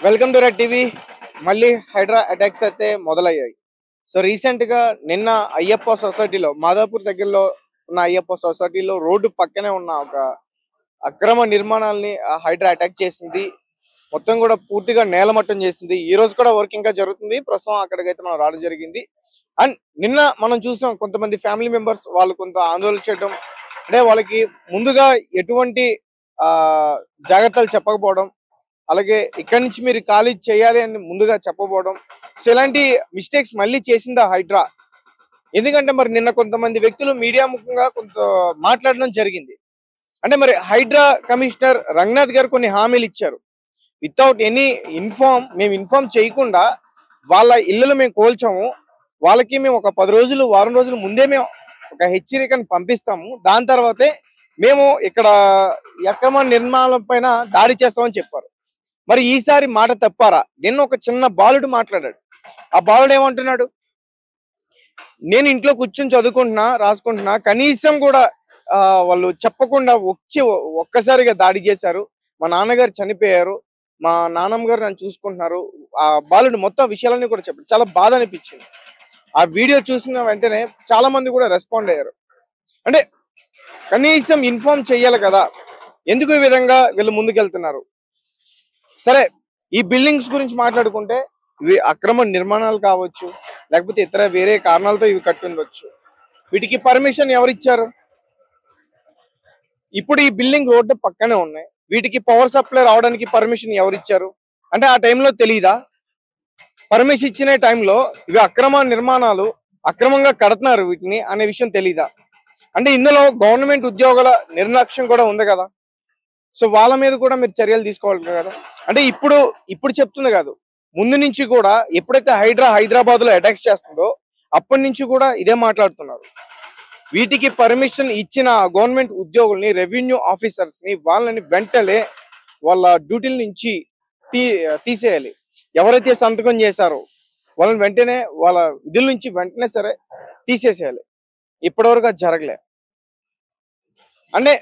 Welcome to red TV. మళ్ళీ Hydraa attacks అయితే మొదలయ్యాయి. సో రీసెంట్ గా నిన్న అయ్యప్ప సొసైటీలో, మాదాపూర్ దగ్గరలో ఉన్న అయ్యప్ప సొసైటీలో రోడ్డు పక్కనే ఉన్న ఒక అక్రమ నిర్మాణాలని హైడ్రా అటాక్ చేసింది. మొత్తం కూడా పూర్తిగా నేలమట్టం చేసింది. ఈ రోజు కూడా వర్క్ ఇంకా జరుగుతుంది. ప్రస్తుతం అక్కడికైతే మనం రావడం జరిగింది. అండ్ నిన్న మనం చూసాం కొంతమంది ఫ్యామిలీ మెంబర్స్ వాళ్ళు కొంత ఆందోళన చేయడం, అంటే వాళ్ళకి ముందుగా ఎటువంటి ఆ జాగ్రత్తలు చెప్పకపోవడం, అలాగే ఇక్కడి నుంచి మీరు ఖాళీ చేయాలి అని ముందుగా చెప్పబోవడం. సో ఇలాంటి మిస్టేక్స్ మళ్ళీ చేసిందా హైడ్రా? ఎందుకంటే మరి నిన్న కొంతమంది వ్యక్తులు మీడియా ముఖంగా కొంత మాట్లాడడం జరిగింది. అంటే మరి హైడ్రా కమిషనర్ రంగనాథ్ గారు కొన్ని హామీలు ఇచ్చారు. వితౌట్ ఎనీ మేము ఇన్ఫార్మ్ చేయకుండా వాళ్ళ ఇళ్ళలు మేము కోల్చాము, వాళ్ళకి మేము ఒక 10 రోజులు వారం రోజుల ముందే మేము ఒక హెచ్చరికను పంపిస్తాము, దాని తర్వాతే మేము ఇక్కడ అక్రమ నిర్మాణాల పైన దాడి చేస్తామని చెప్పారు. మరి ఈసారి మాట తప్పారా? నిన్న ఒక చిన్న బాలుడు మాట్లాడాడు. ఆ బాలుడు ఏమంటున్నాడు? నేను ఇంట్లో కూర్చొని చదువుకుంటున్నా, రాసుకుంటున్నా, కనీసం కూడా వాళ్ళు చెప్పకుండా వచ్చి ఒక్కసారిగా దాడి చేశారు. మా నాన్నగారు చనిపోయారు, మా నాన్నమ్మ గారు నన్ను చూసుకుంటున్నారు. ఆ బాలుడు మొత్తం విషయాలన్నీ కూడా చెప్పాడు. చాలా బాధ అనిపించింది. ఆ వీడియో చూసిన వెంటనే చాలా మంది కూడా రెస్పాండ్ అయ్యారు. అంటే కనీసం ఇన్ఫార్మ్ చెయ్యాలి కదా, ఎందుకు ఈ విధంగా వీళ్ళు ముందుకెళ్తున్నారు? సరే, ఈ బిల్డింగ్స్ గురించి మాట్లాడుకుంటే ఇవి అక్రమ నిర్మాణాలు కావచ్చు, లేకపోతే ఇతర వేరే కారణాలతో ఇవి కట్టుండొచ్చు. వీటికి పర్మిషన్ ఎవరిచ్చారు? ఇప్పుడు ఈ బిల్డింగ్ రోడ్డు పక్కనే ఉన్నాయి, వీటికి పవర్ సప్లై రావడానికి పర్మిషన్ ఎవరిచ్చారు? అంటే ఆ టైంలో తెలీదా? పర్మిషన్ ఇచ్చిన టైంలో ఇవి అక్రమ నిర్మాణాలు, అక్రమంగా కడుతున్నారు వీటిని అనే విషయం తెలీదా? అంటే ఇందులో గవర్నమెంట్ ఉద్యోగుల నిర్లక్ష్యం కూడా ఉంది కదా. సో వాళ్ళ మీద కూడా మీరు చర్యలు తీసుకోవాలి కదా. అంటే ఇప్పుడు చెప్తుంది కాదు, ముందు నుంచి కూడా ఎప్పుడైతే హైదరాబాద్ లో అటాక్స్ చేస్తుందో అప్పటి నుంచి కూడా ఇదే మాట్లాడుతున్నారు. వీటికి పర్మిషన్ ఇచ్చిన గవర్నమెంట్ ఉద్యోగుల్ని, రెవెన్యూ ఆఫీసర్స్ ని, వాళ్ళని వెంటనే వాళ్ళ డ్యూటీల నుంచి తీసేయాలి. ఎవరైతే సంతకం చేశారో వాళ్ళని వెంటనే వాళ్ళ విధుల నుంచి వెంటనే సరే తీసేసేయాలి. ఇప్పటివరకు అది జరగలే. అంటే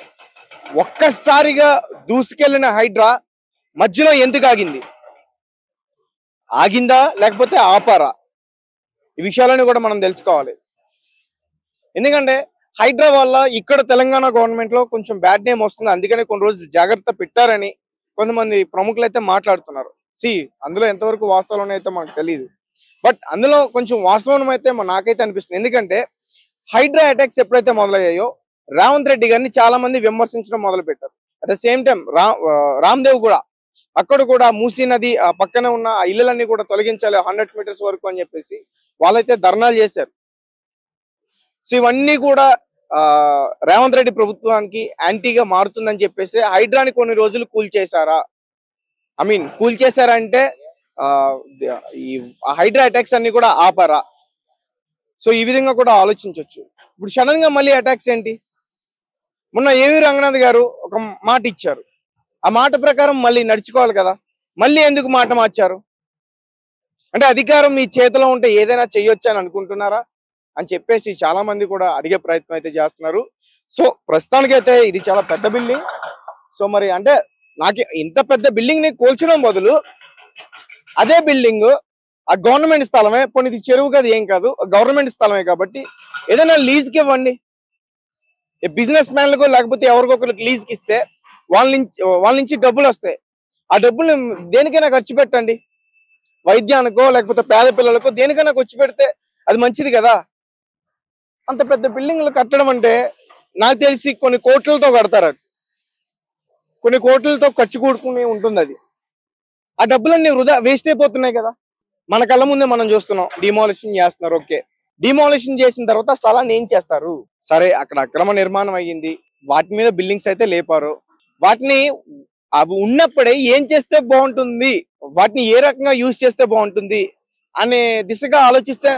ఒక్కసారిగా దూసుకెళ్లిన హైడ్రా మధ్యలో ఎందుకు ఆగింది? ఆగిందా లేకపోతే ఆపారా? ఈ విషయాలను కూడా మనం తెలుసుకోవాలి. ఎందుకంటే హైడ్రా వల్ల ఇక్కడ తెలంగాణ గవర్నమెంట్ లో కొంచెం బ్యాడ్ నేమ్ వస్తుంది, అందుకనే కొన్ని రోజులు జాగ్రత్త పెట్టారని కొంతమంది ప్రముఖులు అయితే మాట్లాడుతున్నారు. అందులో ఎంతవరకు వాస్తవం అయితే మనకు తెలియదు, బట్ అందులో కొంచెం వాస్తవం అయితే నాకైతే అనిపిస్తుంది. ఎందుకంటే హైడ్రా అటాక్స్ ఎప్పుడైతే మొదలయ్యాయో రేవంత్ రెడ్డి గారిని చాలా మంది విమర్శించడం మొదలు పెట్టారు. At the same time Ramdev కూడా అక్కడ కూడా మూసీ నది పక్కన ఉన్న ఆ ఇళ్ళలన్నీ కూడా తొలగించాలి 100 మీటర్స్ వరకు అని చెప్పేసి వాళ్ళైతే ధర్నాలు చేశారు. సో ఇవన్నీ కూడా రేవంత్ రెడ్డి ప్రభుత్వానికి యాంటీగా మారుతుందని చెప్పేసి హైడ్రాని కొన్ని రోజులు కూల్చేశారా? కూల్చేశారంటే ఈ హైడ్రా అటాక్స్ అన్ని కూడా ఆపారా? సో ఈ విధంగా కూడా ఆలోచించవచ్చు. ఇప్పుడు సడన్ గా మళ్ళీ అటాక్స్ ఏంటి? మొన్న ఏవి రంగనాథ్ గారు ఒక మాట ఇచ్చారు, ఆ మాట ప్రకారం మళ్ళీ నడుచుకోవాలి కదా. మళ్ళీ ఎందుకు మాట మార్చారు? అంటే అధికారం మీ చేతిలో ఉంటే ఏదైనా చెయ్యొచ్చు అని అనుకుంటున్నారా అని చెప్పేసి చాలా మంది కూడా అడిగే ప్రయత్నం అయితే చేస్తున్నారు. సో ప్రస్తుతానికైతే ఇది చాలా పెద్ద బిల్డింగ్. సో మరి అంటే నాకు ఇంత పెద్ద బిల్డింగ్ ని కూల్చడం బదులు అదే బిల్డింగ్ ఆ గవర్నమెంట్ స్థలమే, పోనీ ఇది చెరువు కదా ఏం కాదు, గవర్నమెంట్ స్థలమే కాబట్టి ఏదైనా లీజ్కి ఇవ్వండి. బిజినెస్ మ్యాన్లకు లేకపోతే ఎవరికొకరికి లీజ్కి ఇస్తే వాళ్ళ నుంచి డబ్బులు వస్తాయి. ఆ డబ్బులు దేనికైనా ఖర్చు పెట్టండి, వైద్యానికో లేకపోతే పేద పిల్లలకో దేనికైనా ఖర్చు పెడితే అది మంచిది కదా. అంత పెద్ద బిల్డింగ్లు కట్టడం అంటే నాకు తెలిసి కొన్ని కోట్లతో కడతారు, కొన్ని కోట్లతో ఖర్చు కూడుకుని ఉంటుంది. అది ఆ డబ్బులన్నీ వృధా వేస్ట్ అయిపోతున్నాయి కదా. మన కళ్ళ ముందే మనం చూస్తున్నాం, డిమాలిషన్ చేస్తున్నారు. ఓకే, డిమాలిషన్ చేసిన తర్వాత స్థలాన్ని ఏం చేస్తారు? సరే, అక్కడ అక్రమ నిర్మాణం అయ్యింది, వాటి మీద బిల్డింగ్స్ అయితే లేపారు. వాటిని అవి ఉన్నప్పుడే ఏం చేస్తే బాగుంటుంది, వాటిని ఏ రకంగా యూజ్ చేస్తే బాగుంటుంది అనే దిశగా ఆలోచిస్తే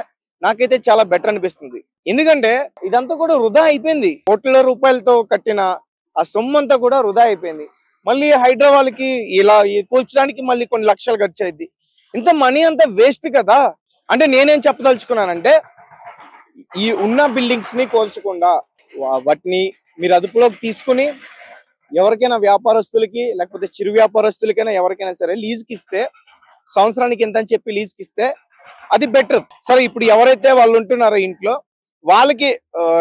నాకైతే చాలా బెటర్ అనిపిస్తుంది. ఎందుకంటే ఇదంతా కూడా వృధా అయిపోయింది. కోట్ల రూపాయలతో కట్టిన ఆ సొమ్ము అంతా కూడా వృధా అయిపోయింది. మళ్ళీ హైదరాబాద్కి ఇలా కూల్చడానికి మళ్ళీ కొన్ని లక్షలు ఖర్చు అయింది. ఇంత మనీ అంతా వేస్ట్ కదా. అంటే నేనేం చెప్పదలుచుకున్నానంటే, ఈ ఉన్న బిల్డింగ్స్ ని కోల్చకుండా వాటిని మీరు అదుపులోకి తీసుకుని ఎవరికైనా వ్యాపారస్తులకి లేకపోతే చిరు వ్యాపారస్తులకైనా ఎవరికైనా సరే లీజుకి ఇస్తే సంవత్సరానికి ఎంత అని చెప్పి లీజుకి ఇస్తే అది బెటర్. సరే ఇప్పుడు ఎవరైతే వాళ్ళు ఉంటున్నారో ఇంట్లో వాళ్ళకి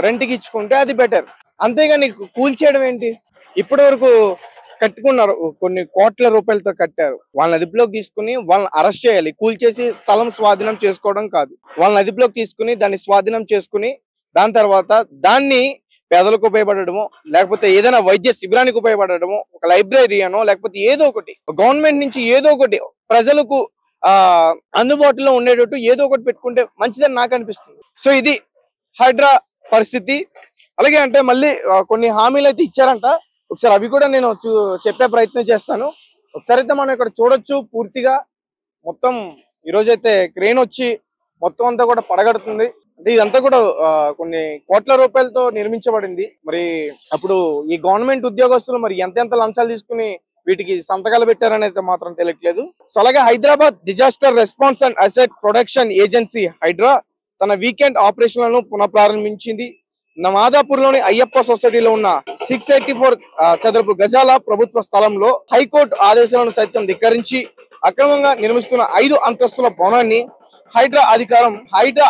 రెంట్కి ఇచ్చుకుంటే అది బెటర్. అంతేగాని కూల్చేయడం ఏంటి? ఇప్పటి వరకు కట్టుకున్నారు, కొన్ని కోట్ల రూపాయలతో కట్టారు. వాళ్ళని అదుపులోకి తీసుకుని వాళ్ళని అరెస్ట్ చేయాలి. కూల్చేసి స్థలం స్వాధీనం చేసుకోవడం కాదు, వాళ్ళని అదుపులోకి తీసుకుని దాన్ని స్వాధీనం చేసుకుని దాని తర్వాత దాన్ని పేదలకు ఉపయోగపడడము, లేకపోతే ఏదైనా వైద్య శిబిరానికి ఉపయోగపడడము, ఒక లైబ్రరీ అనో లేకపోతే ఏదో ఒకటి గవర్నమెంట్ నుంచి ఏదో ఒకటి ప్రజలకు అందుబాటులో ఉండేటట్టు ఏదో ఒకటి పెట్టుకుంటే మంచిదని నాకు అనిపిస్తుంది. సో ఇది హైడ్రా పరిస్థితి. అలాగే అంటే మళ్ళీ కొన్ని హామీలు అయితే ఇచ్చారంట, ఒకసారి అవి కూడా నేను చెప్పే ప్రయత్నం చేస్తాను. ఒకసారి అయితే మనం ఇక్కడ చూడొచ్చు, పూర్తిగా మొత్తం ఈరోజైతే క్రేన్ వచ్చి మొత్తం అంతా కూడా పడగడుతుంది. అంటే ఇదంతా కూడా కొన్ని కోట్ల రూపాయలతో నిర్మించబడింది. మరి అప్పుడు ఈ గవర్నమెంట్ ఉద్యోగస్తులు మరి ఎంత లంచాలు తీసుకుని వీటికి సంతకాలు పెట్టారని అయితే మాత్రం తెలియట్లేదు. సో అలాగే Hyderabad disaster response and asset protection agency Hydraa తన వీకెండ్ ఆపరేషన్లను పునఃప్రారంభించింది. మాదాపూర్ లోని అయ్యప్ప సొసైటీలో ఉన్న 684 చదరపు గజాల ప్రభుత్వ స్థలంలో హైకోర్టు ఆదేశాలను సైతం ధిక్కరించి అక్రమంగా నిర్మిస్తున్న 5 అంతస్తుల భవనాన్ని హైడ్రా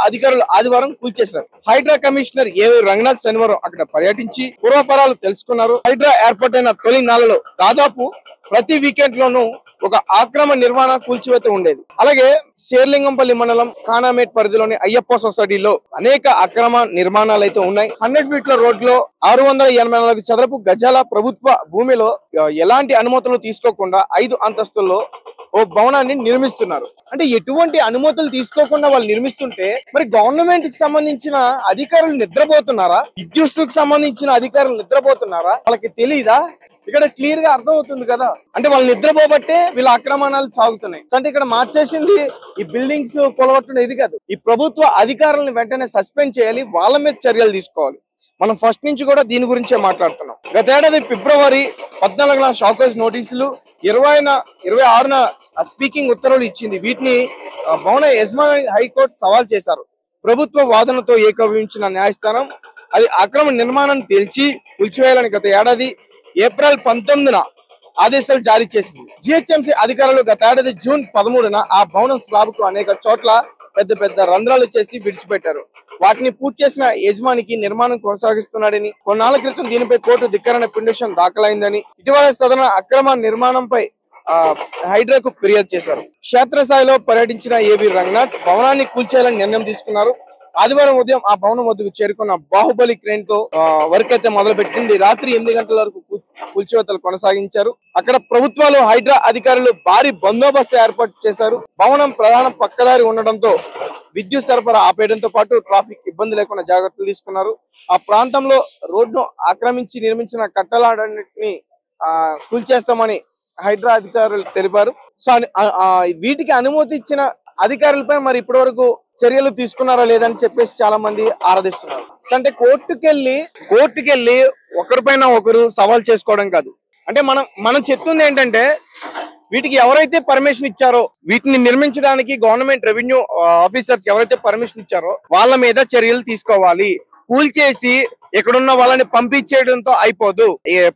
అధికారులు ఆదివారం కూల్చేశారు. హైడ్రా కమిషనర్ ఏవి రంగనాథ్ శనివారం అక్కడ పర్యటించి పూర్వపరాలు తెలుసుకున్నారు. హైడ్రా ఏర్పాటైన తొలి నెలలో దాదాపు ప్రతి వీకెండ్ లోనూ ఒక ఆక్రమ నిర్మాణ కూల్చివేత ఉండేది. అలాగే శేర్లింగంపల్లి మండలం ఖానామేట్ పరిధిలోని అయ్యప్ప సొసైటీలో అనేక అక్రమ నిర్మాణాలు అయితే ఉన్నాయి. 100 ఫీట్ల రోడ్లో 684 చదరపు గజాల ప్రభుత్వ భూమిలో ఎలాంటి అనుమతులు తీసుకోకుండా 5 అంతస్తుల్లో ఓ భవనాన్ని నిర్మిస్తున్నారు. అంటే ఎటువంటి అనుమతులు తీసుకోకుండా వాళ్ళు నిర్మిస్తుంటే మరి గవర్నమెంట్ కి సంబంధించిన అధికారులు నిద్రపోతున్నారా? విద్యుత్తుకు సంబంధించిన అధికారులు నిద్రపోతున్నారా? వాళ్ళకి తెలీదా? ఇక్కడ క్లియర్ గా అర్థం అవుతుంది కదా. అంటే వాళ్ళు నిద్రపోబట్టే వీళ్ళ ఆక్రమణాలు సాగుతున్నాయి. అంటే ఇక్కడ మార్చేసింది ఈ బిల్డింగ్స్ కొలగొట్టడం ఇది కాదు. ఈ ప్రభుత్వ అధికారులను వెంటనే సస్పెండ్ చేయాలి, వాళ్ళ మీద చర్యలు తీసుకోవాలి. మనం ఫస్ట్ నుంచి కూడా దీని గురించే మాట్లాడుతున్నాం. గతేడాది ఫిబ్రవరి 14న షాకేజ్ నోటీసులు, 26న స్పీకింగ్ ఉత్తర్వులు ఇచ్చింది. వీటిని భవన యజమాని హైకోర్టు సవాల్ చేశారు. ప్రభుత్వ వాదనతో ఏకీభవించిన న్యాయస్థానం అది అక్రమ నిర్మాణాన్ని తేల్చి కూల్చివేయాలని గత ఏడాది ఏప్రిల్ 19న ఆదేశాలు జారీ చేసింది. జిహెచ్ఎంసీ అధికారులు గత ఏడాది జూన్ 13న ఆ భవనం స్లాబ్ కు అనేక చోట్ల పెద్ద రంధ్రాలు చేసి విడిచిపెట్టారు. వాటిని పూర్తి చేసిన యజమానికి నిర్మాణం కొనసాగిస్తున్నాడని, కొన్నాళ్ల క్రితం దీనిపై కోర్టు ధిక్కరణ పిటిషన్ దాఖలైందని, ఇటీవల సదన అక్రమ నిర్మాణంపై హైడ్రాకు ఫిర్యాదు చేశారు. క్షేత్రస్థాయిలో పర్యటించిన ఏవి రంగనాథ్ భవనాన్ని కూల్చేయాలని నిర్ణయం తీసుకున్నారు. ఆదివారం ఉదయం ఆ భవనం వద్దకు చేరుకున్న బాహుబలి క్రేన్ తో వర్క్ అయితే మొదలుపెట్టింది. రాత్రి 8 గంటల వరకు కూల్చివేతలు కొనసాగించారు. అక్కడ ప్రభుత్వాలు హైడ్రా అధికారులు భారీ బందోబస్తు ఏర్పాటు చేశారు. భవనం ప్రధాన పక్కదారి ఉండడంతో విద్యుత్ సరఫరా ఆపేయడంతో పాటు ట్రాఫిక్ ఇబ్బంది లేకుండా జాగ్రత్తలు తీసుకున్నారు. ఆ ప్రాంతంలో రోడ్డును ఆక్రమించి నిర్మించిన కట్టడాలన్నింటినీ కూల్చేస్తామని హైడ్రా అధికారులు తెలిపారు. సో వీటికి అనుమతి ఇచ్చిన అధికారులపై మరి ఇప్పటి వరకు చర్యలు తీసుకున్నారా లేదని చెప్పేసి చాలా మంది ఆరాధిస్తున్నారు. అంటే కోర్టుకెళ్ళి ఒకరిపైన ఒకరు సవాల్ చేసుకోవడం కాదు. అంటే మనం చెప్తుంది ఏంటంటే వీటికి ఎవరైతే పర్మిషన్ ఇచ్చారో, వీటిని నిర్మించడానికి గవర్నమెంట్ రెవెన్యూ ఆఫీసర్స్ ఎవరైతే పర్మిషన్ ఇచ్చారో వాళ్ళ మీద చర్యలు తీసుకోవాలి. కూల్చేసి ఎక్కడున్న వాళ్ళని పంపించేయడంతో అయిపోదు.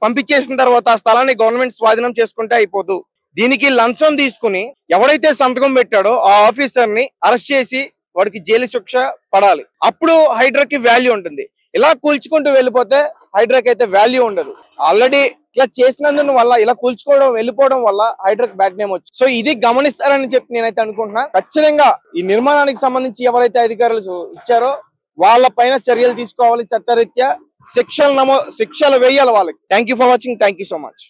పంపించేసిన తర్వాత ఆ స్థలాన్ని గవర్నమెంట్ స్వాధీనం చేసుకుంటే అయిపోదు. దీనికి లంచం తీసుకుని ఎవరైతే సంతకం పెట్టాడో ఆ ఆఫీసర్ ని అరెస్ట్ చేసి వాడికి జైలు శిక్ష పడాలి. అప్పుడు హైడ్రాకి వాల్యూ ఉంటుంది. ఇలా కూల్చుకుంటూ వెళ్ళిపోతే హైడ్రాకి అయితే వాల్యూ ఉండదు. ఆల్రెడీ ఇట్లా చేసినందున వల్ల, ఇలా కూల్చుకోవడం వెళ్ళిపోవడం వల్ల హైడ్రాకి బ్యాడ్ నేమ్ వచ్చింది. సో ఇది గమనిస్తారని చెప్పి నేనైతే అనుకుంటున్నా. ఖచ్చితంగా ఈ నిర్మాణానికి సంబంధించి ఎవరైతే అధికారులు ఇచ్చారో వాళ్ళ పైన చర్యలు తీసుకోవాలి. చట్టరీత్యా శిక్షలు వేయాలి వాళ్ళకి. Thank you for watching. Thank you so much.